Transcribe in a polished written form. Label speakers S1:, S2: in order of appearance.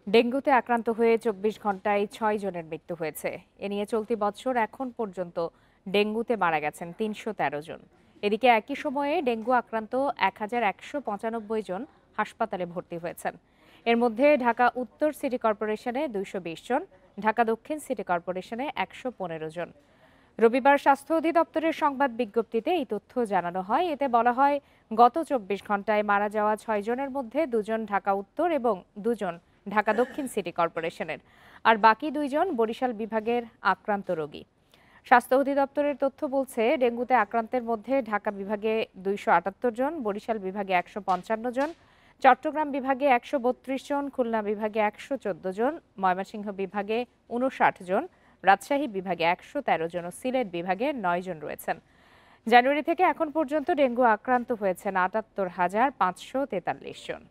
S1: ডেঙ্গুতে আক্রান্ত হয়ে ২৪ ঘন্টায় ৬ জনের মৃত্যু হয়েছে। এ নিয়ে চলতি বছর এখন পর্যন্ত ডেঙ্গুতে মারা গেছেন ৩১৩ জন। এদিকে একই সময়ে ডেঙ্গু আক্রান্ত ১,১৯৫ জন হাসপাতালে ভর্তি হয়েছেন। এর মধ্যে ঢাকা উত্তর সিটি কর্পোরেশনে ২২০ জন, ঢাকা দক্ষিণ সিটি কর্পোরেশনে ১১৫ জন। রবিবার স্বাস্থ্য অধিদপ্তরের সংবাদ বিজ্ঞপ্তিতে এই তথ্য জানানো হয়। এতে বলা হয়, গত ২৪ ঘন্টায় মারা যাওয়া ৬ জনের মধ্যে ২ জন ঢাকা উত্তর এবং ২ জন ঢাকা দক্ষিণ সিটি কর্পোরেশনের, আর বাকি ২ জন বরিশাল বিভাগের আক্রান্ত রোগী। স্বাস্থ্য অধিদপ্তরের তথ্য বলছে, ডেঙ্গুতে আক্রান্তের মধ্যে ঢাকা বিভাগে ২৭৮ জন, বরিশাল বিভাগে ১৫৫ জন, চট্টগ্রাম বিভাগে ১৩২ জন, খুলনা বিভাগে ১১৪ জন, ময়মনসিংহ বিভাগে ৫৯ জন, রাজশাহী বিভাগে ১১৩ জন ও সিলেট বিভাগে ৯ জন রয়েছেন। জানুয়ারি থেকে এখন পর্যন্ত ডেঙ্গু আক্রান্ত হয়েছেন ৭৮,৫৪৩ জন।